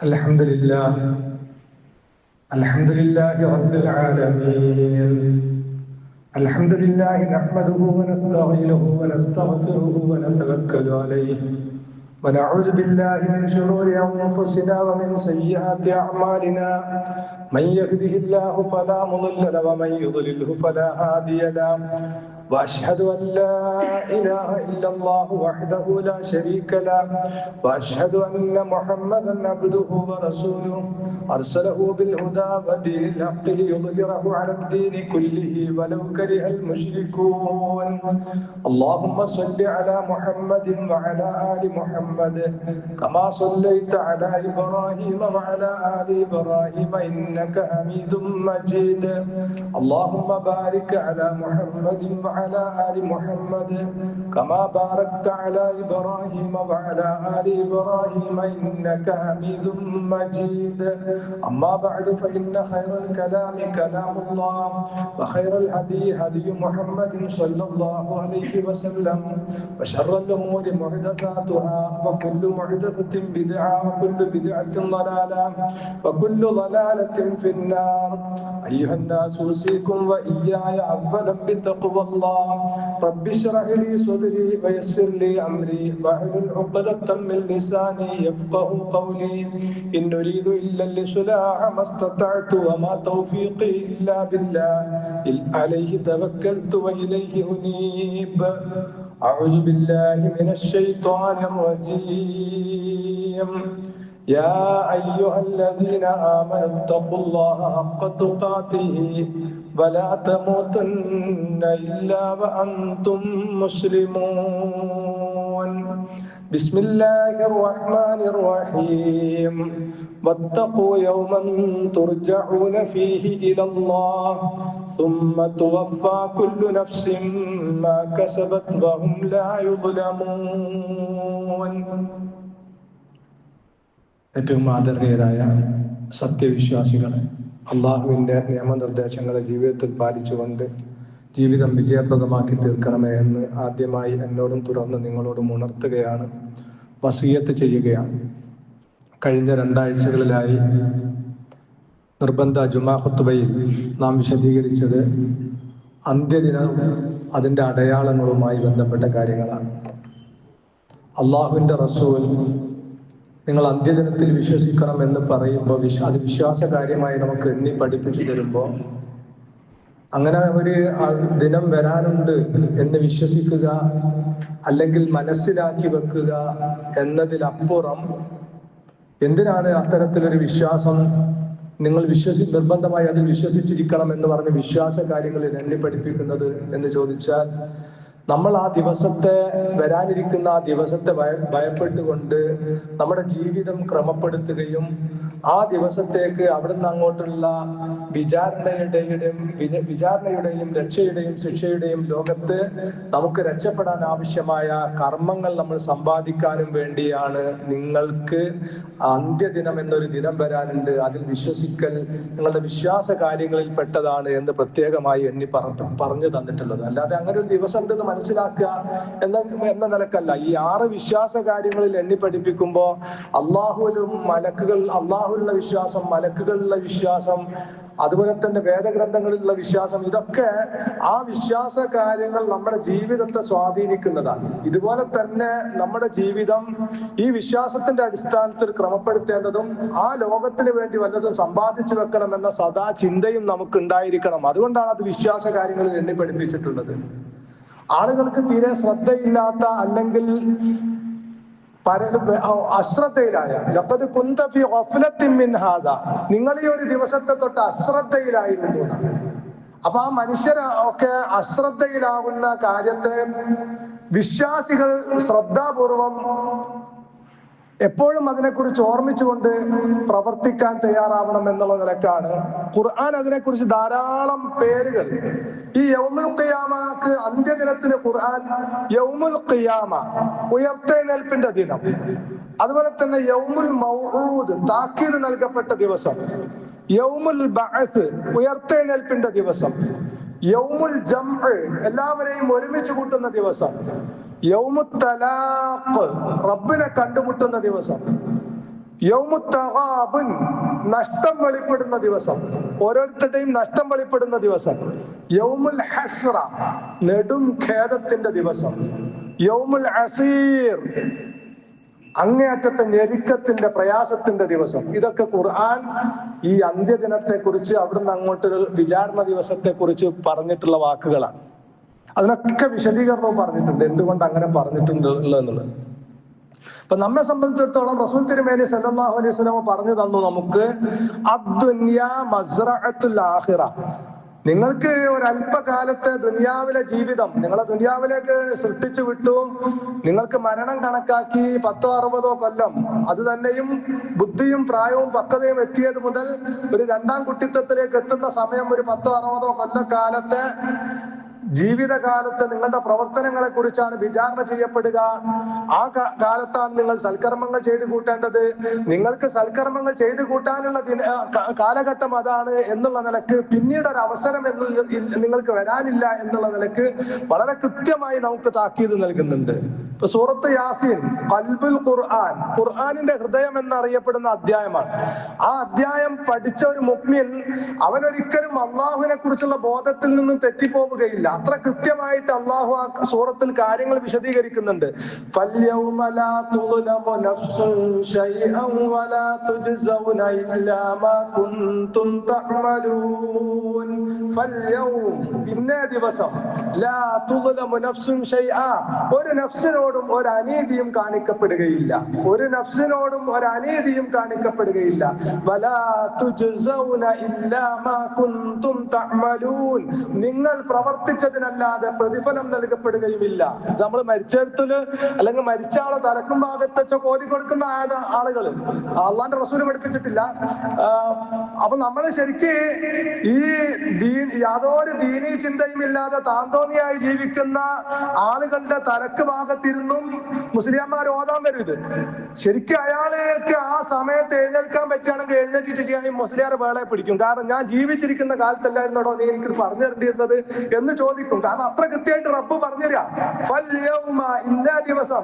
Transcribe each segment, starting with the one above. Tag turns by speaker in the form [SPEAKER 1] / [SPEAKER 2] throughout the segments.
[SPEAKER 1] الحمد لله رب العالمين. الحمد لله نحمده ونستعينه ونستغفره ونتوكل عليه ونعوذ بالله من شرور أنفسنا ومن سيئات أعمالنا. من يهده الله فلا مضل له ومن يضلله فلا هادي له. وأشهد أن لا إله إلا الله وحده لا شريك له وأشهد أن محمدا عبده ورسوله أرسله بالهدى ودين الحق ليظهره على الدين كله ولو كره المشركون. اللهم صل على محمد وعلى آل محمد كما صليت على إبراهيم وعلى آل إبراهيم إنك حميد مجيد. اللهم بارك على محمد وعلى آل محمد كما باركت على إبراهيم وعلى آل إبراهيم إنك حميد مجيد. أما بعد فإن خير الكلام كلام الله وخير الهدي هدي محمد صلى الله عليه وسلم وشر الأمور محدثاتها وكل محدثة بدعة وكل بدعة ضلالة وكل ضلالة في النار. أيها الناس أوصيكم وإياي أولا بتقوى الله. رب اشرح لي صدري ويسر لي أمري واحلل عقدة من لساني يفقه قولي. إن نريد إلا الإصلاح ما استطعت وما توفيقي إلا بالله عليه توكلت وإليه أنيب. أعوذ بالله من الشيطان الرجيم. يا أيها الذين آمنوا اتقوا الله حق تقاته ولا تموتن إلا وأنتم مسلمون. بسم الله الرحمن الرحيم. واتقوا يوما ترجعون فيه إلى الله ثم توفى كل نفس ما كسبت وهم لا يظلمون. ഏറ്റവും ആദരണീയരായ സത്യവിശ്വാസികളെ, അള്ളാഹുവിൻ്റെ നിയമനിർദ്ദേശങ്ങളെ ജീവിതത്തിൽ പാലിച്ചുകൊണ്ട് ജീവിതം വിജയപ്രദമാക്കി തീർക്കണമേ എന്ന് ആദ്യമായി എന്നോടും തുടർന്ന് നിങ്ങളോടും ഉണർത്തുകയാണ്, വസിയത്ത് ചെയ്യുകയാണ്. കഴിഞ്ഞ 2 ആഴ്ചകളിലായി നിർബന്ധ ജുമാ ഖുത്ബയിൽ നാം വിശദീകരിച്ചത് അന്ത്യദിനം അതിൻ്റെ അടയാളങ്ങളുമായി ബന്ധപ്പെട്ട കാര്യങ്ങളാണ്. അള്ളാഹുവിൻ്റെ റസൂൽ നിങ്ങൾ അന്ത്യദിനത്തിൽ വിശ്വസിക്കണം എന്ന് പറയുമ്പോൾ അത് വിശ്വാസ കാര്യമായി നമുക്ക് എണ്ണി പഠിപ്പിച്ചു തരുമ്പോൾ അങ്ങനെ ഒരു ദിനം വരാനുണ്ട് എന്ന് വിശ്വസിക്കുക അല്ലെങ്കിൽ മനസ്സിലാക്കി വെക്കുക എന്നതിലപ്പുറം എന്തിനാണ് അത്തരത്തിലൊരു വിശ്വാസം നിങ്ങൾ നിർബന്ധമായി അതിൽ വിശ്വസിച്ചിരിക്കണം എന്ന് പറഞ്ഞ് വിശ്വാസ കാര്യങ്ങളിൽ എണ്ണി പഠിപ്പിക്കുന്നത് എന്ന് ചോദിച്ചാൽ, നമ്മൾ ആ ദിവസത്തെ വരാനിരിക്കുന്ന ആ ദിവസത്തെ ഭയപ്പെട്ടുകൊണ്ട് നമ്മുടെ ക്രമപ്പെടുത്തുകയും ആ ദിവസത്തേക്ക് അവിടുന്ന് അങ്ങോട്ടുള്ള വിചാരണയുടെയും രക്ഷയുടെയും ശിക്ഷയുടെയും ലോകത്ത് നമുക്ക് രക്ഷപ്പെടാൻ ആവശ്യമായ കർമ്മങ്ങൾ നമ്മൾ സമ്പാദിക്കാനും വേണ്ടിയാണ് നിങ്ങൾക്ക് അന്ത്യദിനം എന്നൊരു ദിനം വരാനുണ്ട്, അതിൽ വിശ്വസിക്കൽ നിങ്ങളുടെ വിശ്വാസ കാര്യങ്ങളിൽ പെട്ടതാണ് എന്ന് പ്രത്യേകമായി എണ്ണി പറഞ്ഞു തന്നിട്ടുള്ളത്. അല്ലാതെ അങ്ങനെ ഒരു ദിവസം ഉണ്ടെന്ന് മനസ്സിലാക്കുക എന്ന നിലക്കല്ല. ഈ 6 വിശ്വാസ കാര്യങ്ങളിൽ എണ്ണി പഠിപ്പിക്കുമ്പോൾ അള്ളാഹുവിലുള്ള വിശ്വാസം, മലക്കുകളിലുള്ള വിശ്വാസം, അതുപോലെ തന്നെ വേദഗ്രന്ഥങ്ങളിലുള്ള വിശ്വാസം, ഇതൊക്കെ ആ വിശ്വാസ കാര്യങ്ങൾ നമ്മുടെ ജീവിതത്തെ സ്വാധീനിക്കുന്നതാണ്. ഇതുപോലെ തന്നെ നമ്മുടെ ജീവിതം ഈ വിശ്വാസത്തിന്റെ അടിസ്ഥാനത്തിൽ ക്രമപ്പെടുത്തേണ്ടതും ആ ലോകത്തിന് വേണ്ടി വല്ലതും സമ്പാദിച്ചു വെക്കണമെന്ന സദാ ചിന്തയും നമുക്ക് ഉണ്ടായിരിക്കണം. അതുകൊണ്ടാണ് അത് വിശ്വാസ കാര്യങ്ങളിൽ എണ്ണി പഠിപ്പിച്ചിട്ടുള്ളത്. ആളുകൾക്ക് തീരെ ശ്രദ്ധയില്ലാത്ത അല്ലെങ്കിൽ അശ്രദ്ധയിലായ നിങ്ങൾ ഈ ഒരു ദിവസത്തെ തൊട്ട് അശ്രദ്ധയിലായിരുന്നു. അപ്പൊ ആ മനുഷ്യരൊക്കെ അശ്രദ്ധയിലാവുന്ന കാര്യത്തെ വിശ്വാസികൾ ശ്രദ്ധാപൂർവം എപ്പോഴും അതിനെക്കുറിച്ച് ഓർമ്മിച്ചുകൊണ്ട് പ്രവർത്തിക്കാൻ തയ്യാറാവണം എന്നുള്ള നിലക്കാണ് ഖുർആൻ അതിനെക്കുറിച്ച് ധാരാളം പേരുകൾ. ഈ യൗമുൽ ഖിയാമക്ക് അന്ത്യദിനത്തിന് ഖുർആൻ യൗമുൽ ഖിയാമ ഉയർത്തെഴുന്നേൽപ്പിന്റെ ദിനം, അതുപോലെ തന്നെ യൗമുൽ മൗഊദ് താക്കീത് നൽകപ്പെട്ട ദിവസം, യൗമുൽ ബഅസ് ഉയർത്തെഴുന്നേൽപ്പിന്റെ ദിവസം, യൗമുൽ ജംഅ് എല്ലാവരെയും ഒരുമിച്ച് കൂട്ടുന്ന ദിവസം, യൗമുൽ തലാഖ് റബ്ബിനെ കണ്ടുമുട്ടുന്ന ദിവസം, യൗമുത്തഗാബുൻ, നഷ്ടം വെളിപ്പെടുന്ന ദിവസം, ഓരോരുത്തരുടെയും നഷ്ടം വെളിപ്പെടുന്ന ദിവസം. യൗമുൽ ഹസ്ര, നെടും ഖേദത്തിന്റെ ദിവസം. യൗമുൽ അസീർ, അങ്ങേയറ്റത്തെ ഞെരുക്കത്തിന്റെ പ്രയാസത്തിന്റെ ദിവസം. ഇതൊക്കെ ഖുർആൻ ഈ അന്ത്യദിനത്തെ കുറിച്ച് അവിടുന്ന് അങ്ങോട്ട് വിചാരണ ദിവസത്തെ കുറിച്ച് പറഞ്ഞിട്ടുള്ള വാക്കുകളാണ്. അതിനൊക്കെ വിശദീകരണവും പറഞ്ഞിട്ടുണ്ട്, എന്തുകൊണ്ട് അങ്ങനെ പറഞ്ഞിട്ടുണ്ട് എന്നുള്ളത്. അപ്പൊ നമ്മെ സംബന്ധിച്ചിടത്തോളം റസൂൽ തിരുമേനി സല്ലല്ലാഹു അലൈഹി വസല്ലം പറഞ്ഞു തന്നു നമുക്ക്, അദ്ദുനിയാ മസ്റഅത്തുൽ ആഖിറ. നിങ്ങൾക്ക് ഒരല്പകാലത്തെ ദുനിയാവിലെ ജീവിതം, നിങ്ങളെ ദുനിയാവിലേക്ക് സൃഷ്ടിച്ചു വിട്ടു. നിങ്ങൾക്ക് മരണം കണക്കാക്കി 10-60 കൊല്ലം, അത് തന്നെയും ബുദ്ധിയും പ്രായവും പക്വതയും എത്തിയത് മുതൽ ഒരു 2ാം കുട്ടിത്തത്തിലേക്ക് എത്തുന്ന സമയം, ഒരു 10-60 കൊല്ലക്കാലത്തെ ജീവിതകാലത്ത് നിങ്ങളുടെ പ്രവർത്തനങ്ങളെ കുറിച്ചാണ് വിചാരണ ചെയ്യപ്പെടുക. ആ കാലത്താണ് നിങ്ങൾ സൽക്കർമ്മങ്ങൾ ചെയ്തു കൂട്ടേണ്ടത്. നിങ്ങൾക്ക് സൽക്കർമ്മങ്ങൾ ചെയ്തു കൂട്ടാനുള്ള കാലഘട്ടം അതാണ് എന്നുള്ള നിലക്ക്, പിന്നീട് ഒരു അവസരം നിങ്ങൾക്ക് വരാനില്ല എന്നുള്ള നിലക്ക് വളരെ കൃത്യമായി നമുക്ക് താക്കീത് നൽകുന്നുണ്ട്. ഇപ്പൊ സൂറത്ത് യാസീൻ ഖൽബുൽ ഖുർആൻ, ഖുർആനിന്റെ ഹൃദയം എന്നറിയപ്പെടുന്ന അധ്യായമാണ്. ആ അധ്യായം പഠിച്ച ഒരു മുഅ്മിൻ അവനൊരിക്കലും അള്ളാഹുവിനെ കുറിച്ചുള്ള ബോധത്തിൽ നിന്നും തെറ്റിപ്പോവുകയില്ല. അത്ര കൃത്യമായിട്ട് അള്ളാഹു ആ സൂറത്തിൽ കാര്യങ്ങൾ വിശദീകരിക്കുന്നുണ്ട്. ഫൽയൗമ ലാ തുളമു നഫ്സുൻ ശൈഅൻ വലാ തുജ്സൗന ഇല്ലാ മാ കുൻതും തഅമലൂൻ. ഫൽയൗം, ഇന്നേ ദിവസം, ലാ തുളമു നഫ്സുൻ ശൈഅ, ഒരു നഫ്സിനോടും ഒരു അനീതിയും കാണിക്കപ്പെടുകയില്ല. ഒരു നഫ്സിനോടും ഒരു അനീതിയും കാണിക്കപ്പെടുകയില്ല. വലാ തുജ്സൗന ഇല്ലാ മാ കുൻതും തഅമലൂൻ, നിങ്ങൾ പ്രവർത്തിച്ചതിനല്ലാതെ പ്രതിഫലം നൽകപ്പെടുകയുമില്ല. നമ്മൾ മരിച്ചെടുത്തല് അല്ലെങ്കിൽ മരിച്ച ആളെ തലക്കും ഭാഗത്തെ കോതി കൊടുക്കുന്ന ആളുകൾ അള്ളാന്റെ റസൂല് പഠിപ്പിച്ചിട്ടില്ല. അപ്പൊ നമ്മൾ ശരിക്ക് ഈ യാതൊരു ദീനീ ചിന്തയും ഇല്ലാതെ താന്തോന്നിയായി ജീവിക്കുന്ന ആളുകളുടെ തലക്ക് ഭാഗത്തിരുന്നും മുസ്ലിംമാർ ഓതാൻ വരും. ഇത് ശരിക്കും അയാൾക്ക് ആ സമയത്ത് എഴുന്നേൽക്കാൻ പറ്റുകയാണെങ്കിൽ എഴുന്നേറ്റിട്ട് ചെയ്യാൻ മുസ്ലിയാരെ വേളയെ പിടിക്കും. കാരണം ഞാൻ ജീവിച്ചിരിക്കുന്ന കാലത്തല്ലായിരുന്നോടോ നീ എനിക്ക് പറഞ്ഞു തരേണ്ടിയിരുന്നത് എന്ന് ചോദിക്കും. കാരണം അത്ര കൃത്യമായിട്ട് റബ്ബ് പറഞ്ഞുതരാ. ഇന്നേ ദിവസം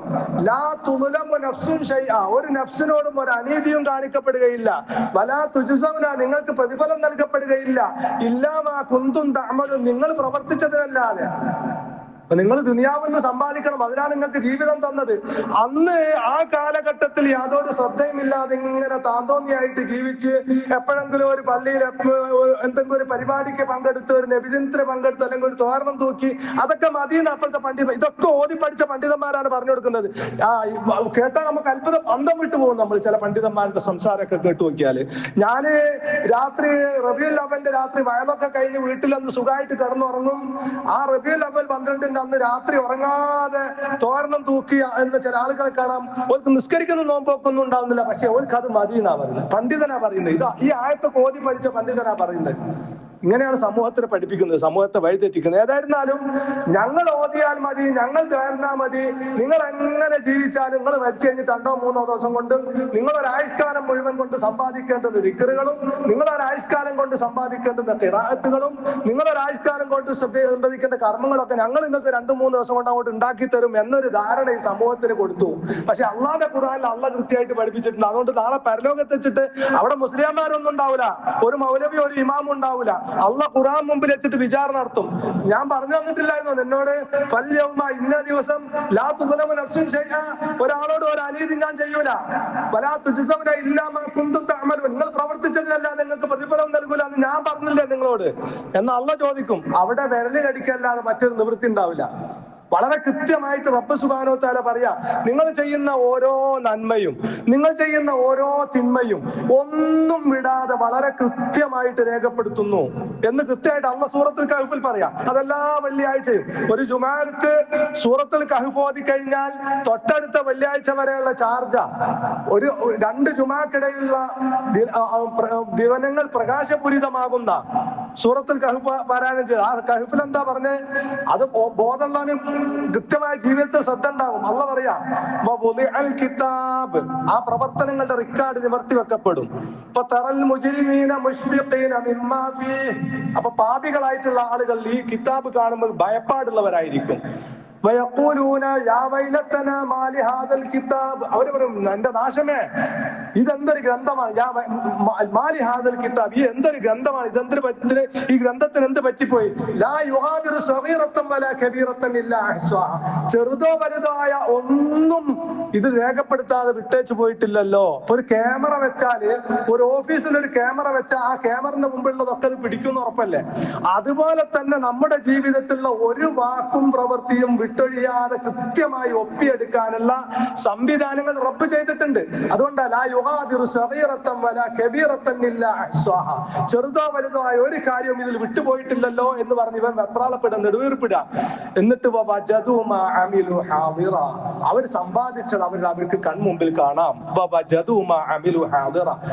[SPEAKER 1] ലാ തുളമു നഫ്സുൻ ശൈഅ, ഒരു നഫ്സിനോടും ഒരു അനീതിയും കാണിക്കപ്പെടുകയില്ല. വലാ തുജ്സൗന, നിങ്ങൾക്ക് പ്രതിഫലം നൽകപ്പെടുകയില്ല. ഇല്ലാ മാ കുന്തും തഅമലൂൻ, നിങ്ങൾ പ്രവർത്തിച്ചതിനല്ലാതെ. നിങ്ങൾ ദുനിയാവെന്ന് സമ്പാദിക്കണം, അതിനാണ് നിങ്ങൾക്ക് ജീവിതം തന്നത്. അന്ന് ആ കാലഘട്ടത്തിൽ യാതൊരു ശ്രദ്ധയുമില്ലാതെ ഇങ്ങനെ താന്തോന്നിയായിട്ട് ജീവിച്ച് എപ്പോഴെങ്കിലും ഒരു പള്ളിയിൽ എന്തെങ്കിലും ഒരു പരിപാടിക്ക് പങ്കെടുത്ത്, ഒരു നബിദിനത്തിന് പങ്കെടുത്ത്, അല്ലെങ്കിൽ ഒരു തോരണം തൂക്കി, അതൊക്കെ മതിയെന്ന് അപ്പോഴത്തെ പണ്ഡിതൻ, ഇതൊക്കെ ഓതി പഠിച്ച പണ്ഡിതന്മാരാണ് പറഞ്ഞു കൊടുക്കുന്നത്. കേട്ടാൽ നമുക്ക് അത്ഭുതം, അന്തം വിട്ടു പോകും നമ്മൾ ചില പണ്ഡിതന്മാരുടെ സംസാരമൊക്കെ കേട്ടു നോക്കിയാല്. ഞാന് രാത്രി റബീഉൽ അവ്വലിന്റെ രാത്രി വയലൊക്കെ കഴിഞ്ഞ് വീട്ടിലൊന്ന് സുഖമായിട്ട് കിടന്നുറങ്ങും. ആ റബീഉൽ അവ്വൽ 12 അന്ന് രാത്രി ഉറങ്ങാതെ തോരണം തൂക്കി എന്ന് ചില ആളുകളെ കാണാം. ഓർക്ക് നിസ്കരിക്കുന്ന നോമ്പൊക്കൊന്നും ഉണ്ടാവുന്നില്ല, പക്ഷെ ഓർക്ക് അത് മതി എന്നാ പറയുന്നത്. പണ്ഡിതനാ പറയുന്നത്. ഈ ആയത്തെ കോതി പഠിച്ച പണ്ഡിതനാ പറയുന്നത്. ഇങ്ങനെയാണ് സമൂഹത്തിനെ പഠിപ്പിക്കുന്നത്, സമൂഹത്തെ വഴിതെറ്റിക്കുന്നത്. ഏതായിരുന്നാലും ഞങ്ങൾ ഓതിയാൽ മതി, ഞങ്ങൾ ചേർന്നാൽ മതി, നിങ്ങൾ എങ്ങനെ ജീവിച്ചാലും നിങ്ങൾ മരിച്ചു കഴിഞ്ഞിട്ട് 2-3 ദിവസം കൊണ്ട് നിങ്ങളൊരാഴ്ചക്കാലം മുഴുവൻ കൊണ്ട് സമ്പാദിക്കേണ്ടത് ദിക്റുകളും, നിങ്ങളൊരാഴ്ചക്കാലം കൊണ്ട് സമ്പാദിക്കേണ്ടുന്ന ഖിറാഅത്തുകളും, നിങ്ങളൊരാഴ്ചക്കാലം കൊണ്ട് ശ്രദ്ധിക്കേണ്ട കർമ്മങ്ങളൊക്കെ ഞങ്ങൾ നിങ്ങൾക്ക് 2-3 ദിവസം കൊണ്ട് അങ്ങോട്ട് ഉണ്ടാക്കി തരും എന്നൊരു ധാരണ ഈ സമൂഹത്തിന് കൊടുത്തു. പക്ഷെ അള്ളാന്റെ ഖുർആനിൽ അള്ളാഹ് കൃത്യമായിട്ട് പഠിപ്പിച്ചിട്ടുണ്ട്. അതുകൊണ്ട് നാളെ പരലോകത്ത് വെച്ചിട്ട് അവിടെ മുസ്ലിംമാരൊന്നും ഉണ്ടാവില്ല, ഒരു മൗലവി ഒരു ഇമാമും ഉണ്ടാവില്ല. അള്ളാഹ് ഖുർആൻ മുമ്പിൽ വെച്ചിട്ട് വിചാരണ നടത്തും. ഞാൻ പറഞ്ഞു തന്നിട്ടില്ലായിരുന്നോ നിന്നോട്, ഫൽയൗമ, ഇന്ന ദിവസം, ലാ തുളമു നഫ്സുൻ ശൈഅ, ഒരാളോട് ഒരു അനീതി ഞാൻ ചെയ്യൂല. വലാ തുജ്സൗന ഇല്ലാ മാ കുന്തും തഅമലൂൻ, നിങ്ങൾ പ്രവർത്തിച്ചതിനല്ലാതെ നിങ്ങൾക്ക് പ്രതിഫലം നൽകൂല എന്ന് ഞാൻ പറഞ്ഞില്ലേ നിങ്ങളോട് എന്ന് അള്ളാഹ് ചോദിക്കും. അവിടെ വിരല് കടിക്കല്ലാതെ മറ്റൊരു നിവൃത്തി ഉണ്ടാവില്ല. വളരെ കൃത്യമായിട്ട് റബ്ബ് സുബ്ഹാനഹു വ തആല പറയാ, നിങ്ങൾ ചെയ്യുന്ന ഓരോ നന്മയും നിങ്ങൾ ചെയ്യുന്ന ഓരോ തിന്മയും ഒന്നും വിടാതെ വളരെ കൃത്യമായിട്ട് രേഖപ്പെടുത്തുന്നു എന്ന് കൃത്യമായിട്ട് അള്ളാഹ് സൂറത്തുൽ കഹ്ഫിൽ പറയാം. അതെല്ലാ വെള്ളിയാഴ്ചയും ഒരു ജുമാഅക്ക് സൂറത്തുൽ കഹ്ഫ് ഓതി കഴിഞ്ഞാൽ തൊട്ടടുത്ത വെള്ളിയാഴ്ച വരെയുള്ള ചാർജ. ഒരു 2 ജുമാക്കിടയിലുള്ള ദിവനങ്ങൾ പ്രകാശപൂരിതമാകുന്ന സൂറത്തുൽ കഹ്ഫ് പാരായണം ചെയ്ത് ആ കഹ്ഫിൽ എന്താ പറഞ്ഞത്? അത് ബോധമുള്ളവനും കൃത്യമായ ജീവിതത്തിൽ ശ്രദ്ധ ഉണ്ടാകും. അള്ളാഹ് പറയാ, കിതാബ്, ആ പ്രവർത്തനങ്ങളുടെ റിക്കാർഡ് നിവർത്തി വെക്കപ്പെടും. അപ്പൊ പാപികളായിട്ടുള്ള ആളുകൾ ഈ കിതാബ് കാണുമ്പോൾ ഭയപ്പാടുള്ളവരായിരിക്കും. അവർ പറയും, എന്റെ നാശമേ, ഇതെന്തൊരു ഗ്രന്ഥമാണ്, മാലി ഹാദൽ കിതാബ്, ഈ എന്തൊരു ഗ്രന്ഥമാണ്, ഇതെന്തൊരു പറ്റി, ഈ ഗ്രന്ഥത്തിന് എന്ത് പറ്റിപ്പോയി? ലാ യുഗാദിറു സഗീറത്തൻ വലാ കബീറത്തൻ ഇല്ലാ അഹ്സാഹ, ചെറുതോ വലുതോ ആയ ഒന്നും ഇത് രേഖപ്പെടുത്താതെ വിട്ടേച്ചു പോയിട്ടില്ലല്ലോ. ഒരു ക്യാമറ വെച്ചാല്, ഒരു ഓഫീസിൽ ഒരു ക്യാമറ വെച്ചാൽ ആ ക്യാമറന്റെ മുമ്പിലുള്ളതൊക്കെ അത് പിടിക്കുന്ന ഉറപ്പല്ലേ? അതുപോലെ തന്നെ നമ്മുടെ ജീവിതത്തിലുള്ള ഒരു വാക്കും പ്രവൃത്തിയും വിട്ടൊഴിയാതെ കൃത്യമായി ഒപ്പിയെടുക്കാനുള്ള സംവിധാനങ്ങൾ റബ്ബ് ചെയ്തിട്ടുണ്ട്. അതുകൊണ്ടല്ല ചെറുതോ വലുതോ ആയ ഒരു കാര്യവും ഇതിൽ വിട്ടുപോയിട്ടില്ലല്ലോ എന്ന് പറഞ്ഞ് ഇവൻ വെപ്രാളപ്പെടുക, നെടുവീർപ്പിടുക. എന്നിട്ട് അവർ സമ്പാദിച്ചത് അവർക്ക് കൺമുമ്പിൽ കാണാം.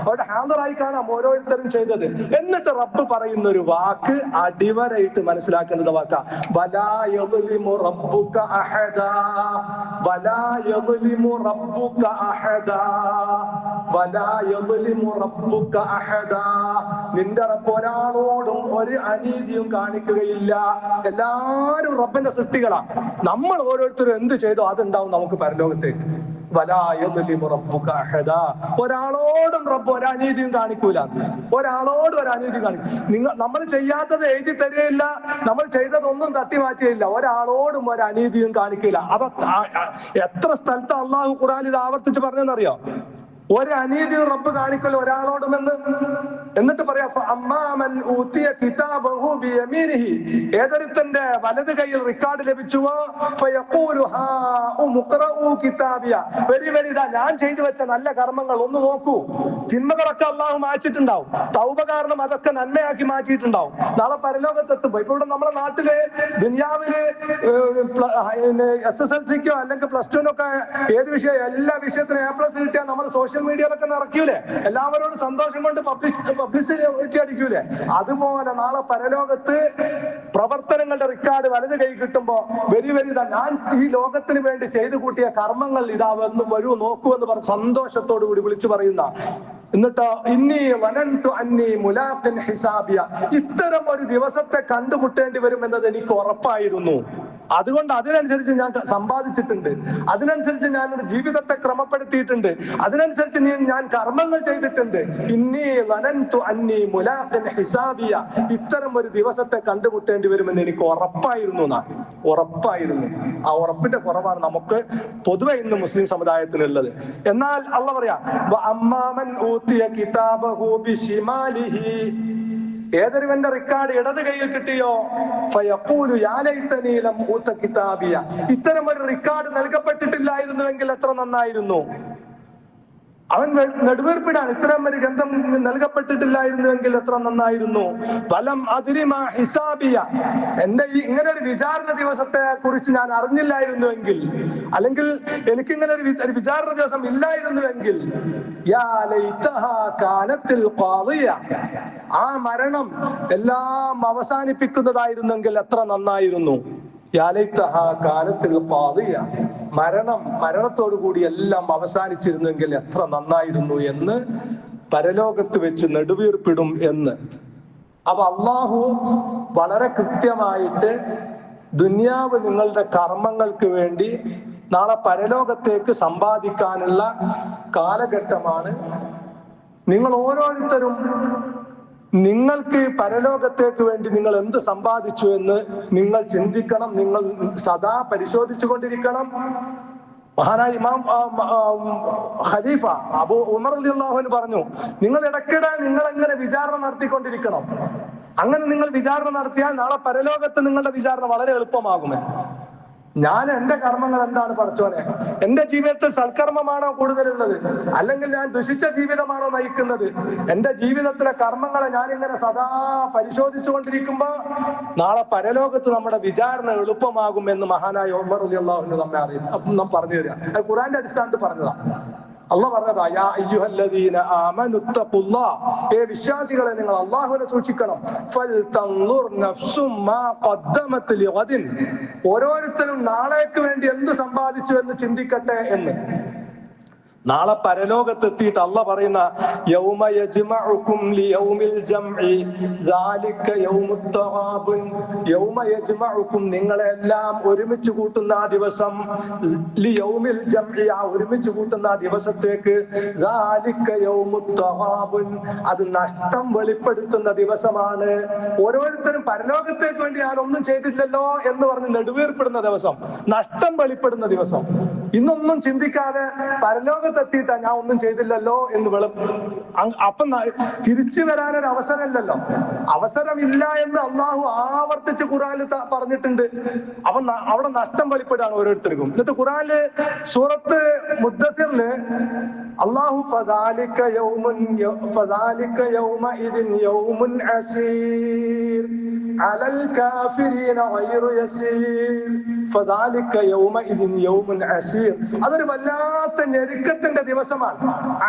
[SPEAKER 1] അവരുടെ ഹാദിറായി കാണാം ഓരോരുത്തരും ചെയ്തത്. എന്നിട്ട് റബ്ബ് പറയുന്ന ഒരു വാക്ക് അടിവരയിട്ട് മനസ്സിലാക്കുന്നത് വാക്കാ, വലാ യദ്ലിമു റബ്ബുക അഹദാ, വലാ യദ്ലിമു റബ്ബുക അഹദാ, വലാ യദ്ലിമു റബ്ബുക അഹദാ. നിന്റെ റബ്ബ് ഒരാളോടും ഒരു അനീതിയും കാണിക്കുകയില്ല. എല്ലാരും റബ്ബിന്റെ സൃഷ്ടികളാ. നമ്മൾ ഓരോരുത്തരും എന്ത് ചെയ്തോ അതുണ്ടാവും നമുക്ക് പരലോകത്തേക്ക്. വലാ യദ്ലിമു റബ്ബുക അഹദാ, ഒരാളോടും റബ്ബ് ഒരു അനീതിയും കാണിക്കൂല. ഒരാളോടും ഒരു അനീതി കാണിക്കും. നമ്മൾ ചെയ്യാത്തത് എഴുതി തരികയില്ല, നമ്മൾ ചെയ്തതൊന്നും തട്ടി മാറ്റുകയില്ല. ഒരാളോടും ഒരു അനീതിയും കാണിക്കില്ല. അത് എത്ര സ്ഥലത്ത് അള്ളാഹു ഖുർആനിൽ ഇത് ആവർത്തിച്ച് പറഞ്ഞെന്നറിയോ? ഒരു അനീതിയും റബ്ബ് കാണിക്കല്ലോ ഒരാളോടുമെന്ന്. എന്നിട്ട് പറയാ, ഏതൊരുത്തന്റെ വലത് കൈയിൽ റിക്കാർഡ് ലഭിച്ചുവോ, ഞാൻ ചെയ്തു വെച്ച നല്ല കർമ്മങ്ങൾ ഒന്ന് നോക്കൂ. തിന്മകളൊക്കെ അള്ളാഹു മാറ്റിയിട്ടുണ്ടാവും, തൗബ കാരണം അതൊക്കെ നന്മയാക്കി മാറ്റിയിട്ടുണ്ടാവും. നാളെ പരലോകത്തെത്തുമ്പോ, ഇപ്പൊ ഇവിടെ നമ്മുടെ നാട്ടില് ദുനിയാവില് SSLCക്കോ അല്ലെങ്കിൽ +2-നൊക്കെ ഏത് വിഷയം, എല്ലാ വിഷയത്തിനും A+ കിട്ടിയാൽ നമ്മൾ സോഷ്യൽ മീഡിയയിലൊക്കെ നിറയ്ക്കൂലേ, എല്ലാവരോടും സന്തോഷം കൊണ്ട് പബ്ലിസിറ്റി അടിക്കൂലേ? അതുപോലെ നാളെ പരലോകത്ത് പ്രവർത്തനങ്ങളുടെ റിക്കാർഡ് വലത് കൈ കിട്ടുമ്പോ ഞാൻ ഈ ലോകത്തിന് വേണ്ടി ചെയ്തു കൂട്ടിയ കർമ്മങ്ങൾ ഇതാ വരൂ നോക്കൂ എന്ന് പറഞ്ഞ് സന്തോഷത്തോടു കൂടി വിളിച്ചു പറയുന്ന, എന്നിട്ടോ ഇന്നി വനന്തു അന്നി മുലാഖിൻ ഹിസാബിയ, ഇത്തരം ഒരു ദിവസത്തെ കണ്ടുമുട്ടേണ്ടി വരുമെന്നത് എനിക്ക് ഉറപ്പായിരുന്നു. അതുകൊണ്ട് അതിനനുസരിച്ച് ഞാൻ സമ്പാദിച്ചിട്ടുണ്ട്, അതിനനുസരിച്ച് ഞാൻ ജീവിതത്തെ ക്രമപ്പെടുത്തിയിട്ടുണ്ട്, അതിനനുസരിച്ച് ഞാൻ കർമ്മങ്ങൾ ചെയ്തിട്ടുണ്ട്. ഇന്നി വനന്തു അന്നി മുലാഖിൻ ഹിസാബിയ, ഇത്തരം ഒരു ദിവസത്തെ കണ്ടുമുട്ടേണ്ടി വരുമെന്ന് എനിക്ക് ഉറപ്പായിരുന്നു. ഉറപ്പായിരുന്നു. ആ ഉറപ്പിന്റെ കുറവാണ് നമുക്ക് പൊതുവെ ഇന്ന് മുസ്ലിം സമുദായത്തിനുള്ളത്. എന്നാൽ അള്ളാഹ് പറയാ, അമ്മാമൻ ഊതിയ കിതാബഹു ബിശിമാലിഹി, ഏതൊരുവന്റെ റിക്കാർഡ് ഇടത് കയ്യിൽ കിട്ടിയോ, ഫയഖൂലു യാ ലൈതനീ ലം ഊത കിതാബിയ, ഇത്തരം ഒരു റിക്കാർഡ് നൽകപ്പെട്ടിട്ടില്ലായിരുന്നുവെങ്കിൽ എത്ര നന്നായിരുന്നു. അവൻ നെടുവീർപ്പിടാൻ, ഇത്തരം ഒരു ഗ്രന്ഥം നൽകപ്പെട്ടിട്ടില്ലായിരുന്നുവെങ്കിൽ എത്ര നന്നായിരുന്നു. ഫലം അദ്രിമാ ഹിസാബിയ, എന്റെ ഇങ്ങനെ ഒരു വിചാരണ ദിവസത്തെ കുറിച്ച് ഞാൻ അറിഞ്ഞില്ലായിരുന്നുവെങ്കിൽ, അല്ലെങ്കിൽ എനിക്കിങ്ങനെ ഒരു വിചാരണ ദിവസം ഇല്ലായിരുന്നുവെങ്കിൽ, യാ ലൈതഹാ കാനത്തിൽ ഖാദിയ, ആ മരണം എല്ലാം അവസാനിപ്പിക്കുന്നതായിരുന്നെങ്കിൽ എത്ര നന്നായിരുന്നു. യാ ലൈതഹാ കാനത്തിൽ ഖാദിയ, മരണത്തോടു കൂടി എല്ലാം അവസാനിച്ചിരുന്നെങ്കിൽ എത്ര നന്നായിരുന്നു എന്ന് പരലോകത്ത് വെച്ച് നെടുവീർപ്പിടും എന്ന്. അപ്പൊ അള്ളാഹു വളരെ കൃത്യമായിട്ട് ദുനിയാവ് നിങ്ങളുടെ കർമ്മങ്ങൾക്ക് വേണ്ടി നാളെ പരലോകത്തേക്ക് സമ്പാദിക്കാനുള്ള കാലഘട്ടമാണ്. നിങ്ങൾ ഓരോരുത്തരും നിങ്ങൾക്ക് പരലോകത്തേക്ക് വേണ്ടി നിങ്ങൾ എന്ത് സമ്പാദിച്ചു എന്ന് നിങ്ങൾ ചിന്തിക്കണം, നിങ്ങൾ സദാ പരിശോധിച്ചു കൊണ്ടിരിക്കണം. മഹാനായ ഇമാം ഖലീഫ അബൂ ഉമർ റളിയല്ലാഹു അൻഹു പറഞ്ഞു, നിങ്ങൾ ഇടയ്ക്കിടെ നിങ്ങൾ എങ്ങനെ വിചാരണ നടത്തിക്കൊണ്ടിരിക്കണം. അങ്ങനെ നിങ്ങൾ വിചാരണ നടത്തിയാൽ നാളെ പരലോകത്ത് നിങ്ങളുടെ വിചാരണ വളരെ എളുപ്പമാകുമേ. ഞാൻ എന്റെ കർമ്മങ്ങൾ എന്താണ് പടച്ചോനെ, എന്റെ ജീവിതത്തിൽ സൽക്കർമ്മമാണോ കൂടുതലുള്ളത്, അല്ലെങ്കിൽ ഞാൻ ദുഷിച്ച ജീവിതമാണോ നയിക്കുന്നത്? എന്റെ ജീവിതത്തിലെ കർമ്മങ്ങളെ ഞാൻ ഇങ്ങനെ സദാ പരിശോധിച്ചു കൊണ്ടിരിക്കുമ്പോ നാളെ പരലോകത്ത് നമ്മുടെ വിചാരണ എളുപ്പമാകും എന്ന് മഹാനായ ഉമർ റളിയല്ലാഹു അൻഹു നമ്മെ അറിയിച്ചു, നാം പറഞ്ഞു തരാം. അത് ഖുർആന്റെ അടിസ്ഥാനത്തിൽ പറഞ്ഞതാ. അള്ളാഹ് പറഞ്ഞതാ, യാ അയ്യുഹല്ലദീന ആമനു തഖുല്ലാഹ്, വിശ്വാസികളെ നിങ്ങൾ അല്ലാഹുവിനെ സൂക്ഷിക്കണം. ഫൽതൻദുർ നഫ്സും മാ ഖദ്ദമത് ലിഗദിൻ, ഓരോരുത്തരും നാളേക്ക് വേണ്ടി എന്ത് സമ്പാദിച്ചു എന്ന് ചിന്തിക്കട്ടെ എന്ന്. നാളെ പരലോകത്തെത്തിയിട്ട് അള്ള പറയുന്ന യൗമ യജ്മഉകും ലിയൗമിൽ ജംഇ ദാലിക യൗമുത് തഗാബുൻ, യൗമ യജ്മഉകും നിങ്ങളെ എല്ലാം ഒരുമിച്ച് കൂട്ടുന്ന ആ ദിവസം, ലിയൗമിൽ ജംഇ ആ ഒരുമിച്ച് കൂട്ടുന്ന ആ ദിവസത്തേക്ക്, ദാലിക യൗമുത് തഗാബുൻ അത് നഷ്ടം വെളിപ്പെടുത്തുന്ന ദിവസമാണ്. ഓരോരുത്തരും പരലോകത്തേക്ക് വേണ്ടി ഞാൻ ഒന്നും ചെയ്തിട്ടില്ലല്ലോ എന്ന് പറഞ്ഞ് നെടുവീർപ്പെടുന്ന ദിവസം, നഷ്ടം വെളിപ്പെടുന്ന ദിവസം. ഇന്നൊന്നും ചിന്തിക്കാതെ പരലോകത്തെത്തിയിട്ടാ ഞാൻ ഒന്നും ചെയ്തില്ലല്ലോ എന്ന് അപ്പം തിരിച്ചു വരാനൊരു അവസരമില്ലല്ലോ, അവസരമില്ല എന്ന് അള്ളാഹു ആവർത്തിച്ച് ഖുർആനിൽ പറഞ്ഞിട്ടുണ്ട്. അപ്പൊ അവിടെ നഷ്ടം വെളിപ്പെടുകയാണ് ഓരോരുത്തർക്കും. എന്നിട്ട് ഖുർആനില് സൂറത്ത് മുദ്ദസിറില് അള്ളാഹു ഫദാലിക യൗമഇദിൻ യൗമുൻ അസീർ അലൽ കാഫിരീന ഗൈറു യസീർ, ഫദാലിക യൗമഇദിൻ യൗമുൻ അസീർ അതൊരു വല്ലാത്ത ഞെരുക്കത്തിന്റെ ദിവസമാണ്.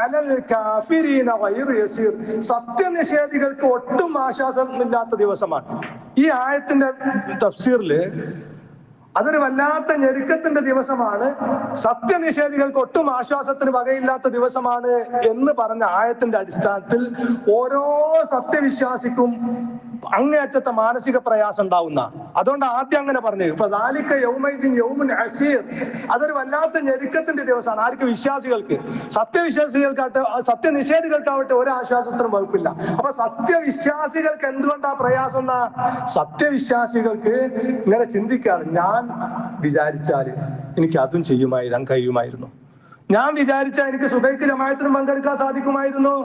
[SPEAKER 1] അലൽ കാഫിരീന ഗൈറു യസീർ സത്യനിഷേധികൾക്ക് ഒട്ടും ആശ്വാസമില്ലാത്ത ദിവസമാണ്. ഈ ആയത്തിന്റെ തഫ്സീറില് അതൊരു വല്ലാത്ത ഞെരുക്കത്തിന്റെ ദിവസമാണ്, സത്യനിഷേധികൾക്ക് ഒട്ടും ആശ്വാസത്തിന് വകയില്ലാത്ത ദിവസമാണ് എന്ന് പറഞ്ഞ ആയത്തിന്റെ അടിസ്ഥാനത്തിൽ ഓരോ സത്യവിശ്വാസിക്കും അങ്ങേയറ്റത്തെ മാനസിക പ്രയാസം ഉണ്ടാവുന്ന. അതുകൊണ്ട് ആദ്യം അങ്ങനെ പറഞ്ഞു ഫദാലിക യൗമഇദിൻ യൗമുൻ അസീർ അതൊരു വല്ലാത്ത ഞെരുക്കത്തിന്റെ ദിവസമാണ്. ആർക്ക്? വിശ്വാസികൾക്ക്. സത്യവിശ്വാസികൾക്കാവട്ടെ സത്യനിഷേധികൾക്കാവട്ടെ ഒരു ആശ്വാസത്തിനും വകുപ്പില്ല. അപ്പൊ സത്യവിശ്വാസികൾക്ക് എന്തുകൊണ്ടാ പ്രയാസം എന്നാ? സത്യവിശ്വാസികൾക്ക് ഇങ്ങനെ ചിന്തിക്കാറ്, ഞാൻ വിചാരിച്ചാൽ എനിക്ക് അതും കഴിയുമായിരുന്നു, ഞാൻ വിചാരിച്ചാൽ എനിക്ക് സുബൈക്ക് ജമാഅത്തിന് പങ്കെടുക്കാൻ സാധിക്കുമായിരുന്നു,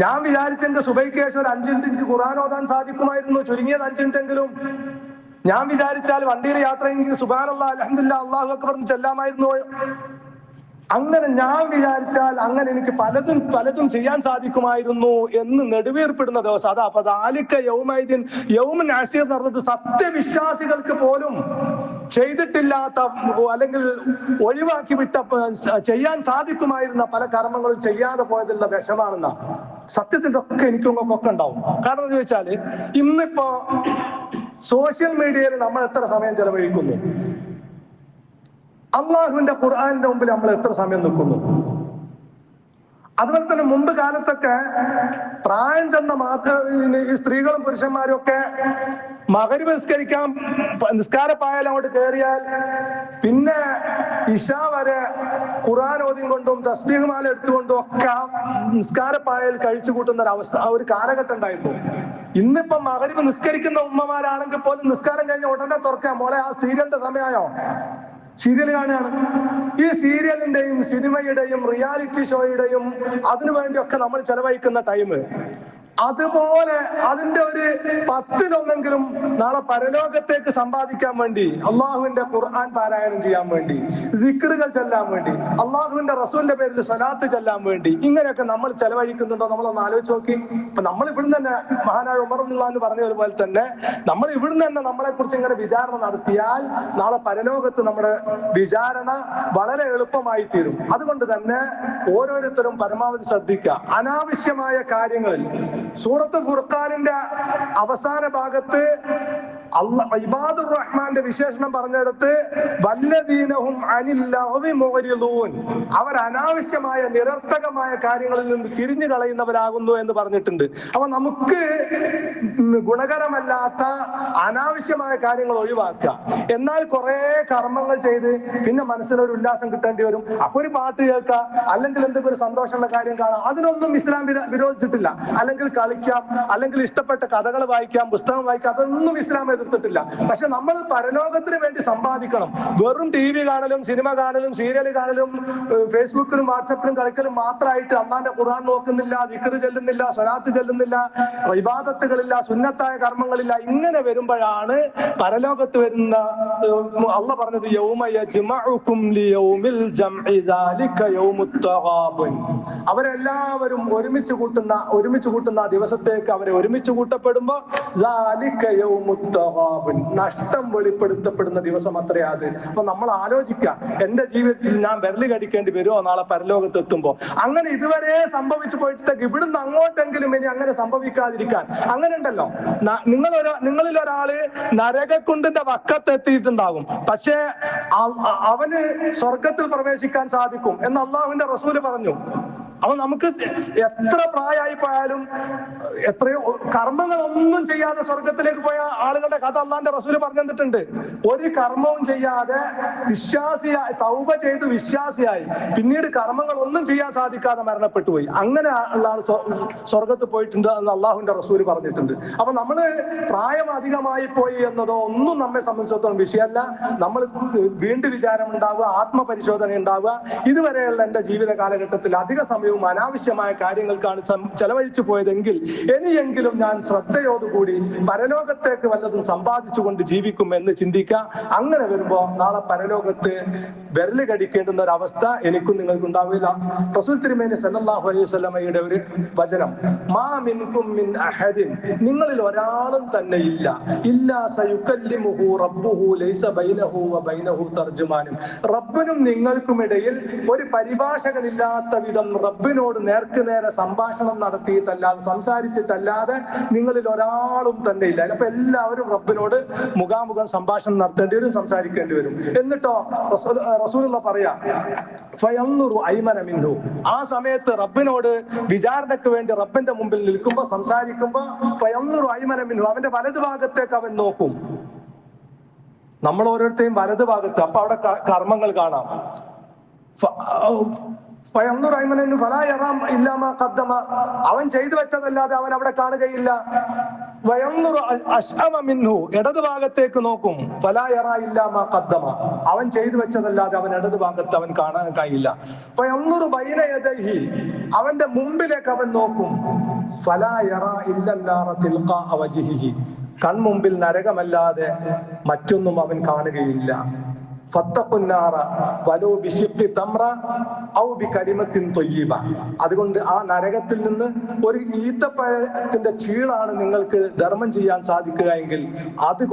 [SPEAKER 1] ഞാൻ വിചാരിച്ചെങ്കിൽ സുബൈക്ക് ശേഷം ഒരു 5 മിനിറ്റ് എനിക്ക് ഖുർആൻ ഓതാൻ സാധിക്കുമായിരുന്നു, ചുരുങ്ങിയത് 5 മിനിറ്റെങ്കിലും. ഞാൻ വിചാരിച്ചാൽ വണ്ടിയിൽ യാത്ര എനിക്ക് സുബ്ഹാനല്ലാഹ് അൽഹംദുലില്ലാഹ് അല്ലാഹു അക്ബർ ചെല്ലാമായിരുന്നു. അങ്ങനെ ഞാൻ വിചാരിച്ചാൽ അങ്ങനെ എനിക്ക് പലതും ചെയ്യാൻ സാധിക്കുമായിരുന്നു എന്ന് നെടുവീർപ്പെടുന്ന ദിവസം. അതാ ഫദാലിക യൗമഇദിൻ യൗമുൻ അസീർ എന്ന് പറഞ്ഞത് സത്യവിശ്വാസികൾക്ക് പോലും ചെയ്തിട്ടില്ലാത്ത അല്ലെങ്കിൽ ഒഴിവാക്കി വിട്ട ചെയ്യാൻ സാധിക്കുമായിരുന്ന പല കർമ്മങ്ങളും ചെയ്യാതെ പോയതിലുള്ള വിഷമാണെന്ന. സത്യത്തിൽ ഇതൊക്കെ എനിക്കും ഒക്കെ ഉണ്ടാവും. കാരണം എന്ന് ചോദിച്ചാല് ഇന്നിപ്പോ സോഷ്യൽ മീഡിയയിൽ നമ്മൾ എത്ര സമയം ചെലവഴിക്കുന്നു, അള്ളാഹുവിന്റെ ഖുർആന്റെ മുമ്പിൽ നമ്മൾ എത്ര സമയം നിൽക്കുന്നു. അതുപോലെ തന്നെ മുമ്പ് കാലത്തൊക്കെ പ്രായം ചെന്ന ഈ സ്ത്രീകളും പുരുഷന്മാരും ഒക്കെ മഗ്‌രിബ് നിസ്കാരപ്പായാൽ അങ്ങോട്ട് കയറിയാൽ പിന്നെ ഇശാ വരെ ഖുർആൻ ഓതിയും കൊണ്ടും തസ്ബീഹ് മാല എടുത്തുകൊണ്ടും ഒക്കെ നിസ്കാരപ്പായൽ കഴിച്ചു കൂട്ടുന്ന ഒരു കാലഘട്ടം ഉണ്ടായിരുന്നു. ഇന്നിപ്പം മഗ്‌രിബ് നിസ്കരിക്കുന്ന ഉമ്മമാരാണെങ്കിൽ പോലും നിസ്കാരം കഴിഞ്ഞ ഉടനെ തുറക്കാം, മോളെ ആ സീരിയലിന്റെ സമയമായോ, സീരിയൽ കാണുകയാണ്. ഈ സീരിയലിന്റെയും സിനിമയുടെയും റിയാലിറ്റി ഷോയുടെയും അതിനുവേണ്ടിയൊക്കെ നമ്മൾ ചെലവഴിക്കുന്ന ടൈം, അതുപോലെ അതിന്റെ ഒരു 10-1 നാളെ പരലോകത്തേക്ക് സമ്പാദിക്കാൻ വേണ്ടി, അള്ളാഹുവിന്റെ ഖുർആൻ പാരായണം ചെയ്യാൻ വേണ്ടി, ദിക്റുകൾ ചെല്ലാൻ വേണ്ടി, അള്ളാഹുവിന്റെ റസൂലിന്റെ പേരിൽ സ്വലാത്ത് ചെല്ലാൻ വേണ്ടി, ഇങ്ങനെയൊക്കെ നമ്മൾ ചെലവഴിക്കുന്നുണ്ടോ? നമ്മളൊന്ന് ആലോചിച്ച് നോക്കി. അപ്പൊ നമ്മൾ ഇവിടുന്ന് തന്നെ മഹാനായ ഉമർ റളിയല്ലാഹു അൻഹു പറഞ്ഞതുപോലെ തന്നെ നമ്മൾ ഇവിടുന്ന് തന്നെ നമ്മളെ കുറിച്ച് ഇങ്ങനെ വിചാരണ നടത്തിയാൽ നാളെ പരലോകത്ത് നമ്മുടെ വിചാരണ വളരെ എളുപ്പമായി തീരും. അതുകൊണ്ട് തന്നെ ഓരോരുത്തരും പരമാവധി ശ്രദ്ധിക്കുക. അനാവശ്യമായ കാര്യങ്ങളിൽ സൂറത്ത് ഫുർഖാനിന്റെ അവസാന ഭാഗത്ത് ഇബാദുർ റഹ്മാന്റെ വിശേഷണം പറഞ്ഞെടുത്ത് വല്ലദീനഹും അനിൽ ലഗ്വി മുഅ്രിദൂൻ, അവർ അനാവശ്യമായ നിരർത്ഥകമായ കാര്യങ്ങളിൽ നിന്ന് തിരിഞ്ഞു കളയുന്നവരാകുന്നു എന്ന് പറഞ്ഞിട്ടുണ്ട്. അപ്പൊ നമുക്ക് ഗുണകരമല്ലാത്ത അനാവശ്യമായ കാര്യങ്ങൾ ഒഴിവാക്കുക. എന്നാൽ കുറെ കർമ്മങ്ങൾ ചെയ്ത് പിന്നെ മനസ്സിനൊരു ഉല്ലാസം കിട്ടേണ്ടി വരും. അപ്പൊ ഒരു പാട്ട് കേൾക്കുക, അല്ലെങ്കിൽ എന്തെങ്കിലും ഒരു സന്തോഷമുള്ള കാര്യം കാണാം, അതിനൊന്നും ഇസ്ലാം വിരോധിച്ചിട്ടില്ല. അല്ലെങ്കിൽ കളിക്കാം, അല്ലെങ്കിൽ ഇഷ്ടപ്പെട്ട കഥകൾ വായിക്കാം, പുസ്തകം വായിക്കാം, അതൊന്നും ഇസ്ലാം എതിർത്തിട്ടില്ല. പക്ഷെ നമ്മൾ പരലോകത്തിന് വേണ്ടി സമ്പാദിക്കണം. വെറും TV കാണലും സിനിമ കാണലും സീരിയൽ കാണലും ഫേസ്ബുക്കിലും വാട്സപ്പിലും കളിക്കലും മാത്രമായിട്ട് അള്ളാന്റെ ഖുർആൻ നോക്കുന്നില്ല, ദിക്ർ ചെല്ലുന്നില്ല, സ്വലാത്ത് ചെല്ലുന്നില്ല, ഇബാദത്തുകളില്ല, സുന്നത്തായ കർമ്മങ്ങളില്ല. ഇങ്ങനെ വരുമ്പോഴാണ് പരലോകത്ത് വരുന്ന അള്ളാഹ് പറഞ്ഞത് യൗമ യജ്മഉകും ലിയൗമിൽ ജംഇ ദാലിക യൗമുത് തഗാബുൻ, അവരെല്ലാവരും ഒരുമിച്ച് കൂട്ടുന്ന ദിവസത്തേക്ക് അവരെ ഒരുമിച്ച് കൂട്ടപ്പെടുമ്പോ ദാലിക യൗമുത് നഷ്ടം വെളിപ്പെടുത്തപ്പെടുന്ന ദിവസം അത്രയാ അത്. അപ്പൊ നമ്മൾ ആലോചിക്കുക, എന്റെ ജീവിതത്തിൽ ഞാൻ വിരല് കടിക്കേണ്ടി വരുമോ നാളെ പരലോകത്ത് എത്തുമ്പോ? അങ്ങനെ ഇതുവരെ സംഭവിച്ചു പോയിട്ട് ഇവിടുന്ന് അങ്ങോട്ടെങ്കിലും ഇനി അങ്ങനെ സംഭവിക്കാതിരിക്കാൻ. അങ്ങനെ ഉണ്ടല്ലോ, നിങ്ങളിൽ ഒരാള് നരകക്കുണ്ടിന്റെ വക്കത്തെത്തിയിട്ടുണ്ടാകും, പക്ഷേ അവന് സ്വർഗത്തിൽ പ്രവേശിക്കാൻ സാധിക്കും എന്ന് അള്ളാഹുവിന്റെ റസൂല് പറഞ്ഞു. അപ്പൊ നമുക്ക് എത്ര പ്രായമായി പോയാലും എത്രയോ കർമ്മങ്ങളൊന്നും ചെയ്യാതെ സ്വർഗത്തിലേക്ക് പോയ ആളുകളുടെ കഥ അള്ളാന്റെ റസൂല് പറഞ്ഞു തന്നിട്ടുണ്ട്. ഒരു കർമ്മവും ചെയ്യാതെ വിശ്വാസിയായി തൗബ ചെയ്ത് വിശ്വാസിയായി പിന്നീട് കർമ്മങ്ങൾ ഒന്നും ചെയ്യാൻ സാധിക്കാതെ മരണപ്പെട്ടു പോയി, അങ്ങനെ ഉള്ള ആൾ സ്വർഗത്ത് പോയിട്ടുണ്ട് എന്ന് അള്ളാഹുവിന്റെ റസൂല് പറഞ്ഞിട്ടുണ്ട്. അപ്പൊ നമ്മള് പ്രായം അധികമായി പോയി എന്നതോ ഒന്നും നമ്മെ സംബന്ധിച്ചിടത്തോളം വിഷയമല്ല. നമ്മൾ വീണ്ടും വിചാരം ഉണ്ടാവുക, ആത്മപരിശോധന ഉണ്ടാവുക. ഇതുവരെയുള്ള എന്റെ ജീവിത കാലഘട്ടത്തിൽ അധിക സമയവും അനാവശ്യമായ കാര്യങ്ങൾക്കാണ് ചെലവഴിച്ചു പോയതെങ്കിൽ ഇനിയെങ്കിലും ഞാൻ ശ്രദ്ധയോടുകൂടി പരലോകത്തേക്ക് വല്ലതും സമ്പാദിച്ചുകൊണ്ട് ജീവിക്കും എന്ന് ചിന്തിക്കുക. അങ്ങനെ വരുമ്പോ നാളെ പരലോകത്ത് വിരല് കടിക്കേണ്ടുന്ന ഒരു അവസ്ഥ എനിക്കും നിങ്ങൾക്കും ഉണ്ടാവില്ല. റസൂൽ തിരുമേനി സല്ലല്ലാഹു അലൈഹി വസല്ലമയുടെ ഒരു വചനം, മാ മിൻകും മിൻ അഹദിൻ, നിങ്ങളിൽ ഒരാളും തന്നെ ഇല്ല, ഇല്ലാ സയുകല്ലിമുഹു റബ്ബുഹു ലൈസ ബൈനഹു വ ബൈനഹു തർജുമാനും, റബ്ബിനും നിങ്ങൾക്കുമിടയിൽ ഒരു പരിഭാഷകനില്ലാത്ത വിധം റബ്ബിനോട് നേർക്ക് നേരെ സംഭാഷണം നടത്തിയിട്ടല്ലാതെ സംസാരിച്ചിട്ടല്ലാതെ നിങ്ങളിൽ ഒരാളും തന്നെ ഇല്ല. അപ്പൊ എല്ലാവരും റബ്ബിനോട് മുഖാമുഖം സംഭാഷണം നടത്തേണ്ടി വരും, സംസാരിക്കേണ്ടി വരും. എന്നിട്ടോ റസൂലുള്ള പറയാ ഫയൻദുറു അയ്മന മിൻഹു, ആ സമയത്ത് റബ്ബിനോട് വിചാരണയ്ക്ക് വേണ്ടി റബ്ബിന്റെ മുമ്പിൽ നിൽക്കുമ്പോ സംസാരിക്കുമ്പോ ഫയൻദുറു അയ്മന മിൻഹു, അവന്റെ വലതു ഭാഗത്തേക്ക് അവൻ നോക്കും. നമ്മൾ ഓരോരുത്തരും വലതു ഭാഗത്ത്, അപ്പൊ അവിടെ കർമ്മങ്ങൾ കാണാം. അവൻ ചെയ്തു വെച്ചതല്ലാതെ അവൻ അവിടെ കാണുകയില്ല. ഇടതു ഭാഗത്തേക്ക് നോക്കും, അവൻ ചെയ്തു വെച്ചതല്ലാതെ അവൻ ഇടതു ഭാഗത്ത് അവൻ കാണാൻ കഴിയില്ല. അവന്റെ മുമ്പിലേക്ക് അവൻ നോക്കും, കൺമുമ്പിൽ നരകമല്ലാതെ മറ്റൊന്നും അവൻ കാണുകയില്ല. അതുകൊണ്ട് ആ നരകത്തിൽ നിന്ന് ഒരു ഈത്തപ്പഴത്തിന്റെ ചീളാണ് നിങ്ങൾക്ക് ധർമ്മം ചെയ്യാൻ സാധിക്കുക എങ്കിൽ അത്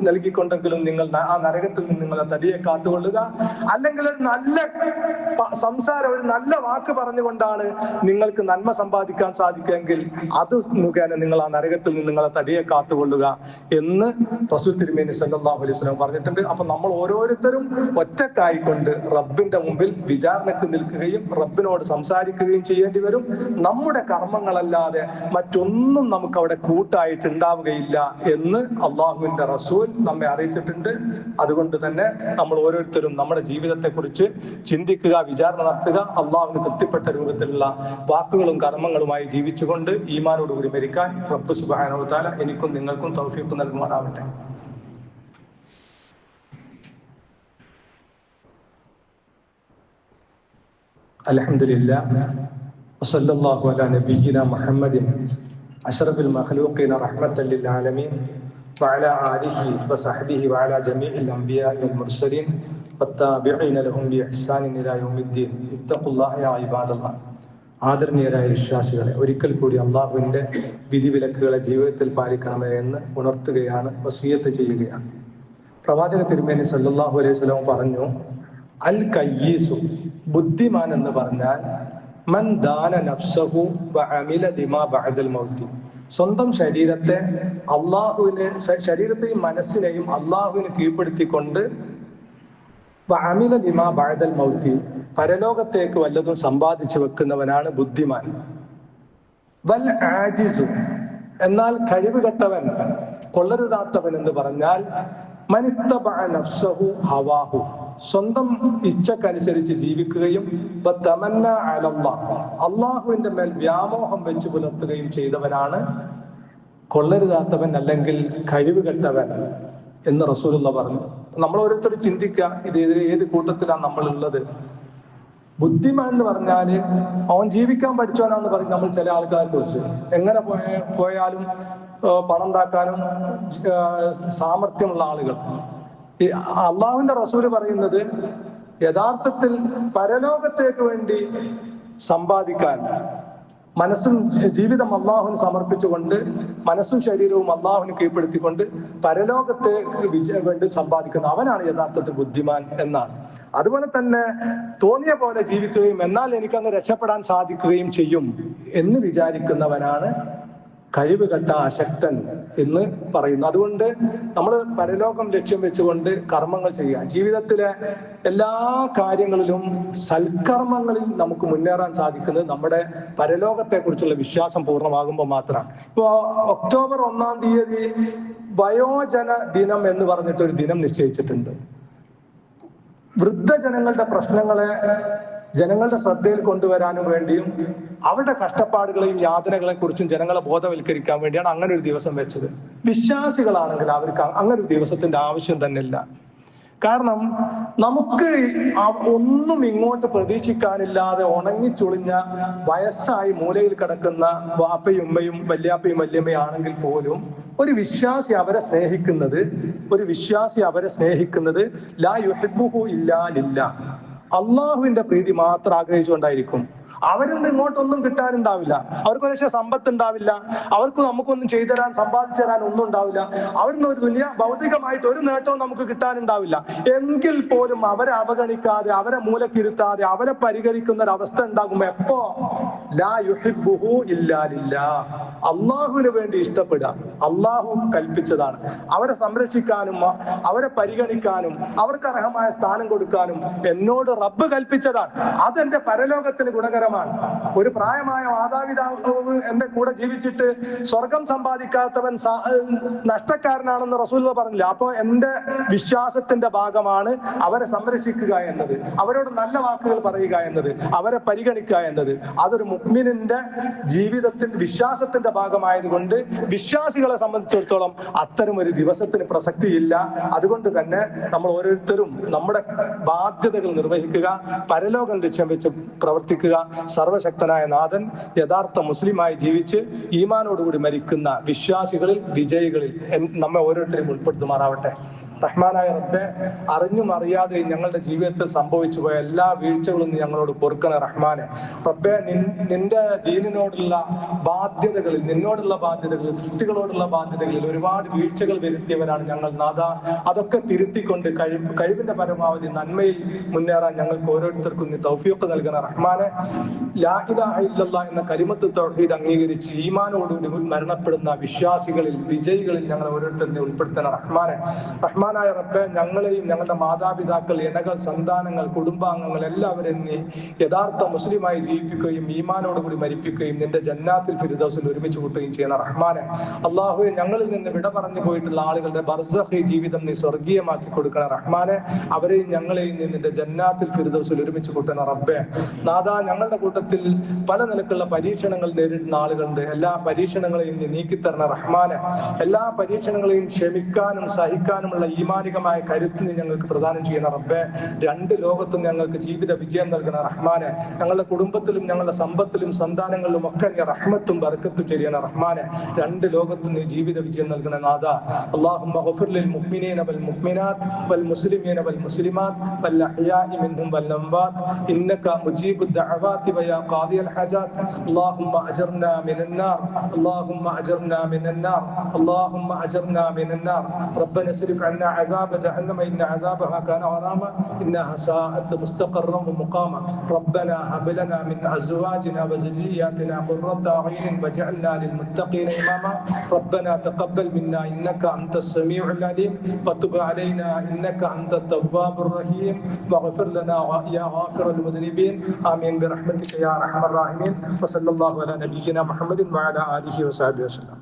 [SPEAKER 1] നൽകിക്കൊണ്ടെങ്കിലും നിങ്ങൾ ആ നരകത്തിൽ നിന്ന് നിങ്ങളെ തടിയെ കാത്തുകൊള്ളുക. അല്ലെങ്കിൽ ഒരു നല്ല സംസാരം, ഒരു നല്ല വാക്ക് പറഞ്ഞുകൊണ്ടാണ് നിങ്ങൾക്ക് നന്മ സമ്പാദിക്കാൻ സാധിക്കുമെങ്കിൽ അത് മുഖേന നിങ്ങൾ ആ നരകത്തിൽ നിന്ന് നിങ്ങളെ തടിയെ കാത്തുകൊള്ളുക എന്ന് റസൂൽ തിരുമേനി സല്ലല്ലാഹു അലൈഹി വസല്ലം പറഞ്ഞിട്ടുണ്ട്. അപ്പൊ നമ്മൾ ഓരോരുത്തരും ഒറ്റക്കായിക്കൊണ്ട് റബ്ബിന്റെ മുമ്പിൽ വിചാരണക്ക് നിൽക്കുകയും റബ്ബിനോട് സംസാരിക്കുകയും ചെയ്യേണ്ടി വരും. നമ്മുടെ കർമ്മങ്ങളല്ലാതെ മറ്റൊന്നും നമുക്ക് അവിടെ കൂട്ടായിട്ട് ഉണ്ടാവുകയില്ല എന്ന് അള്ളാഹുവിന്റെ റസൂൽ നമ്മെ അറിയിച്ചിട്ടുണ്ട്. അതുകൊണ്ട് തന്നെ നമ്മൾ ഓരോരുത്തരും നമ്മുടെ ജീവിതത്തെ കുറിച്ച് ചിന്തിക്കുക, വിചാരണ നടത്തുക. അള്ളാഹുവിന് തൃപ്തിപ്പെട്ട രൂപത്തിലുള്ള വാക്കുകളും കർമ്മങ്ങളുമായി ജീവിച്ചുകൊണ്ട് ഈമാനോടുകൂടി മരിക്കാൻ റബ്ബ് സുബ്ഹാനഹു വ തആല എനിക്കും നിങ്ങൾക്കും തൗഫീഖ് നൽകുമാറാവട്ടെ. അൽഹംദുലില്ലാഹ് വസല്ലല്ലാഹു അലാ നബിയ്യിനാ മുഹമ്മദിൻ അഷ്റഫിൽ മഖ്ലൂഖീന റഹ്മത്തൻ ലിൽ ആലമീൻ വഅലാ ആലിഹി വസഹ്ബിഹി വഅലാ ജമീഇൽ അംബിയാഇ വൽ മുർസലീൻ വത്താബിഈന ലഹും ബിഇഹ്സാനിൻ ഇലാ യൗമിദ്ദീൻ ഇത്തഖുല്ലാഹ യാ ഇബാദല്ലാഹ്. ആദരണീയരായ വിശ്വാസികളെ, ഒരിക്കൽ കൂടി അള്ളാഹുവിന്റെ വിധിവിലക്കുകളെ ജീവിതത്തിൽ പാലിക്കണമേ എന്ന് ഉണർത്തുകയാണ്, വസിയത്ത് ചെയ്യുകയാണ്. പ്രവാചക തിരുമേനി സല്ലല്ലാഹു അലൈഹി വസല്ലം പറഞ്ഞു, അൽ കയ്യീസു, ബുദ്ധിമാൻ എന്ന് പറഞ്ഞാൽ മൻ ദാന നഫ്സഹു വഅമില ലിമാ ബഅദൽ മൗതി, സ്വന്തം ശരീരത്തെയും മനസ്സിനെയും അള്ളാഹുവിന് കീഴ്പ്പെടുത്തിക്കൊണ്ട് വഅമില ലിമാ ബഅദൽ മൗതി, പരലോകത്തേക്ക് വല്ലതും സമ്പാദിച്ചു വെക്കുന്നവനാണ് ബുദ്ധിമാൻ. വൽ ആജിസു, എന്നാൽ കഴിവുകെട്ടവൻ, കൊള്ളരുതാത്തവൻ എന്ന് പറഞ്ഞാൽ മനിത്തബഅ നഫ്സഹു ഹവാഹു, സ്വന്തം ഇച്ഛക്കനുസരിച്ച് ജീവിക്കുകയും അള്ളാഹുവിന്റെ മേൽ വ്യാമോഹം വെച്ച് പുലർത്തുകയും ചെയ്തവനാണ് കൊള്ളരുതാത്തവൻ അല്ലെങ്കിൽ കഴിവുകെട്ടവൻ എന്ന് റസൂലുള്ള പറഞ്ഞു. നമ്മൾ ഓരോരുത്തരും ചിന്തിക്കുക, ഏത് കൂട്ടത്തിലാണ് നമ്മൾ ഉള്ളത്. ബുദ്ധിമാൻ എന്ന് പറഞ്ഞാല് അവൻ ജീവിക്കാൻ പഠിച്ചവനാന്ന് പറയും നമ്മൾ ചില ആൾക്കാരെ കുറിച്ച്. എങ്ങനെ പോയാലും പണം ഉണ്ടാക്കാനും സാമർഥ്യമുള്ള ആളുകൾ. അള്ളാഹുവിന്റെ റസൂല് പറയുന്നത് യഥാർത്ഥത്തിൽ പരലോകത്തേക്ക് വേണ്ടി സമ്പാദിക്കാൻ മനസ്സും ജീവിതം അള്ളാഹുവിന് സമർപ്പിച്ചുകൊണ്ട് മനസ്സും ശരീരവും അള്ളാഹുവിന് കീഴ്പ്പെടുത്തിക്കൊണ്ട് പരലോകത്തെ വേണ്ടി സമ്പാദിക്കുന്ന അവനാണ് യഥാർത്ഥത്തിൽ ബുദ്ധിമാൻ എന്നാണ്. അതുപോലെ തന്നെ തോന്നിയ പോലെ ജീവിക്കുകയും എന്നാൽ എനിക്കങ്ങ് രക്ഷപ്പെടാൻ സാധിക്കുകയും ചെയ്യും എന്ന് വിചാരിക്കുന്നവനാണ് കഴിവുകെട്ട അശക്തൻ എന്ന് പറയുന്നു. അതുകൊണ്ട് നമ്മൾ പരലോകം ലക്ഷ്യം വെച്ചുകൊണ്ട് കർമ്മങ്ങൾ ചെയ്യുക. ജീവിതത്തിലെ എല്ലാ കാര്യങ്ങളിലും സൽക്കർമ്മങ്ങളിൽ നമുക്ക് മുന്നേറാൻ സാധിക്കുന്നത് നമ്മുടെ പരലോകത്തെ കുറിച്ചുള്ള വിശ്വാസം പൂർണ്ണമാകുമ്പോൾ മാത്രമാണ്. ഇപ്പോ ഒക്ടോബർ 1-ാം തീയതി വയോജന ദിനം എന്ന് പറഞ്ഞിട്ടൊരു ദിനം നിശ്ചയിച്ചിട്ടുണ്ട്. വൃദ്ധജനങ്ങളുടെ പ്രശ്നങ്ങളെ ജനങ്ങളുടെ ശ്രദ്ധയിൽ കൊണ്ടുവരാനും വേണ്ടിയും അവരുടെ കഷ്ടപ്പാടുകളെയും യാതനകളെ കുറിച്ചും ജനങ്ങളെ ബോധവൽക്കരിക്കാൻ വേണ്ടിയാണ് അങ്ങനെ ഒരു ദിവസം വെച്ചത്. വിശ്വാസികളാണെങ്കിൽ അവർക്ക് അങ്ങനെ ഒരു ദിവസത്തിന്റെ ആവശ്യം തന്നെ ഇല്ല. കാരണം നമുക്ക് ഒന്നും ഇങ്ങോട്ട് പ്രതീക്ഷിക്കാനില്ലാതെ ഉണങ്ങിച്ചുളിഞ്ഞ വയസ്സായി മൂലയിൽ കിടക്കുന്ന വാപ്പയും ഉമ്മയും വല്യാപ്പയും വല്യമ്മയും ആണെങ്കിൽ പോലും ഒരു വിശ്വാസി അവരെ സ്നേഹിക്കുന്നത് ലാ യുഹിബ്ബുഹു ഇല്ലാ ലില്ലാഹ്, അള്ളാഹുവിന്റെ പ്രീതി മാത്രം ആഗ്രഹിച്ചുകൊണ്ടായിരിക്കും. അവരിൽ നിന്ന് ഇങ്ങോട്ടൊന്നും കിട്ടാനുണ്ടാവില്ല. അവർക്ക് ഒരു സമ്പത്ത് ഉണ്ടാവില്ല, അവർക്ക് നമുക്കൊന്നും ചെയ്തു തരാൻ സമ്പാദിച്ചു തരാൻ ഒന്നും ഉണ്ടാവില്ല, അവരിൽ ഒരു വലിയ ഭൗതികമായിട്ട് ഒരു നേട്ടവും നമുക്ക് കിട്ടാനുണ്ടാവില്ല. എങ്കിൽ പോലും അവരെ അവഗണിക്കാതെ, അവരെ മൂലക്കിരുത്താതെ, അവരെ പരിഗണിക്കുന്ന ഒരു അവസ്ഥ ഉണ്ടാകുമ്പോ എപ്പോ ലാ യുഹിബ്ബുഹു ഇല്ലാ ലില്ലാഹ്, അള്ളാഹുവിന് വേണ്ടി ഇഷ്ടപ്പെടുക, അള്ളാഹു കൽപ്പിച്ചതാണ്. അവരെ സംരക്ഷിക്കാനും അവരെ പരിഗണിക്കാനും അവർക്ക് അർഹമായ സ്ഥാനം കൊടുക്കാനും എന്നോട് റബ്ബ് കൽപ്പിച്ചതാണ്. അതെന്റെ പരലോകത്തിന് ഗുണകരമാണ്. ഒരു പ്രായമായ മാതാപിതാവ് എന്റെ കൂടെ ജീവിച്ചിട്ട് സ്വർഗം സമ്പാദിക്കാത്തവൻ നഷ്ടക്കാരനാണെന്ന് റസൂൽ പറഞ്ഞില്ല. അപ്പൊ എന്റെ വിശ്വാസത്തിന്റെ ഭാഗമാണ് അവരെ സംരക്ഷിക്കുക എന്നത്, അവരോട് നല്ല വാക്കുകൾ പറയുക എന്നത്, അവരെ പരിഗണിക്കുക എന്നത്. അതൊരു മുഅ്മിനിന്റെ ജീവിതത്തിൽ വിശ്വാസത്തിന്റെ ഭാഗമായതുകൊണ്ട് വിശ്വാസികളെ സംബന്ധിച്ചിടത്തോളം അത്തരം ഒരു ദിവസത്തിന് പ്രസക്തിയില്ല. അതുകൊണ്ട് തന്നെ നമ്മൾ ഓരോരുത്തരും നമ്മുടെ ബാധ്യതകൾ നിർവഹിക്കുക, പരലോകം ലക്ഷ്യം വെച്ച് പ്രവർത്തിക്കുക. സർവശക്തനായ നാഥൻ യഥാർത്ഥ മുസ്ലിമായി ജീവിച്ച് ഈമാനോടുകൂടി മരിക്കുന്ന വിശ്വാസികളിൽ, വിജയികളിൽ നമ്മെ ഓരോരുത്തരെയും ഉൾപ്പെടുത്തുമാറാവട്ടെ. റഹ്മാനായ റബ്ബെ, അറിഞ്ഞും അറിയാതെയും ഞങ്ങളുടെ ജീവിതത്തിൽ സംഭവിച്ചു പോയ എല്ലാ വീഴ്ചകളും നീ ഞങ്ങളോട് പൊറുക്കണ റഹ്മാനെ. റബ്ബെ, നിന്റെ ദീനിനോടുള്ള ബാധ്യതകളിൽ, നിന്നോടുള്ള ബാധ്യതകളിൽ, സൃഷ്ടികളോടുള്ള ബാധ്യതകളിൽ ഒരുപാട് വീഴ്ചകൾ വരുത്തിയവരാണ് ഞങ്ങൾ നാഥ. അതൊക്കെ തിരുത്തിക്കൊണ്ട് കഴിവിന്റെ പരമാവധി നന്മയിൽ മുന്നേറാൻ ഞങ്ങൾക്ക് ഓരോരുത്തർക്കും നീ തൗഫീഖ് നൽകണ റഹ്മാനെ. ലാ ഇലാഹ ഇല്ലല്ലാഹ് എന്ന കലിമത്ത് തൗഹീദ് അംഗീകരിച്ച് ഈമാനോടുകൂടി മരണപ്പെടുന്ന വിശ്വാസികളിൽ, വിജയികളിൽ ഞങ്ങൾ ഓരോരുത്തരെ ഉൾപ്പെടുത്തണ റഹ്മാനെ. റഹ്മാനായ റബ്ബെ, ഞങ്ങളെയും ഞങ്ങളുടെ മാതാപിതാക്കൾ, ഇണകൾ, സന്താനങ്ങൾ, കുടുംബാംഗങ്ങൾ എല്ലാവരെയും നീ യഥാർത്ഥ മുസ്ലിമായി ജീവിപ്പിക്കുകയും ഈമാനോടുകൂടി മരിപ്പിക്കുകയും നിന്റെ ജന്നാത്തിൽ ഫിർദൗസിൽ ഒരുമിച്ച് കൂട്ടുകയും ചെയ്യണം റഹ്മാനെ. അള്ളാഹുവെ, ഞങ്ങളിൽ നിന്ന് വിട പറഞ്ഞു പോയിട്ടുള്ള ആളുകളുടെ ബർസഖി ജീവിതം നീ സ്വർഗീയമാക്കി കൊടുക്കണം റഹ്മാനെ. അവരെയും ഞങ്ങളെയും നീ നിന്റെ ജന്നാത്തിൽ ഫിർദൗസിൽ ഒരുമിച്ച് കൂട്ടണം റബ്ബെ. നാഥ, ഞങ്ങളുടെ കൂട്ടത്തിൽ പല നിലക്കുള്ള പരീക്ഷണങ്ങൾ നേരിടുന്ന ആളുകളുണ്ട്. എല്ലാ പരീക്ഷണങ്ങളെയും നീ നീക്കിത്തരണ റഹ്മാനെ. എല്ലാ പരീക്ഷണങ്ങളെയും ക്ഷമിക്കാനും സഹിക്കാനുമുള്ള ഈമാനികമായ കരുത്ത് നീ ഞങ്ങൾക്ക് പ്രദാനം ചെയ്യണ റബ്ബെ. രണ്ട് ലോകത്തും ഞങ്ങൾക്ക് ജീവിത വിജയം നൽകണ റഹ്മാനെ. ഞങ്ങളുടെ കുടുംബത്തിലും ഞങ്ങളുടെ സമ്പത്തിലും സന്താനങ്ങളിലും ഒക്കെ നീ റഹ്മത്തും ബർക്കത്തും ചെയ്യണ റഹ്മാനെ. രണ്ട് ലോകത്തും നീ ജീവിത വിജയം നൽകണ നാഥ. അല്ലാഹുമ്മ ഗഫിർ ലിൽ മുഅ്മിനീന വൽ മുഅ്മിനാത്ത് വൽ മുസ്ലിമീന വൽ മുസ്ലിമാത്ത് വൽ അഹ്യാഇ മിൻഹും വൽ അംവാത്ത് ഇന്നക മുജീബുദ് ദഅവാതി വയാ ഖാദിയൽ ഹജാത്ത്. അല്ലാഹുമ്മ അജർനാ മിനൻ നാർ, അല്ലാഹുമ്മ അജർനാ മിനൻ നാർ, അല്ലാഹുമ്മ അജർനാ മിനൻ നാർ. റബ്ബന اصرف عنا عذاب جهنم إن عذابها كان غراما إنها ساءت مستقرا ومقاما. ربنا هب لنا من أزواجنا وذرياتنا قرة أعين واجعلنا للمتقين إماما. ربنا تقبل منا إنك أنت السميع العليم وتب علينا إنك أنت التواب الرحيم واغفر لنا يا غافر المذنبين. آمين برحمتك يا أرحم الراحمين. وصلى الله على نبينا محمد وعلى آله وصحبه وسلم.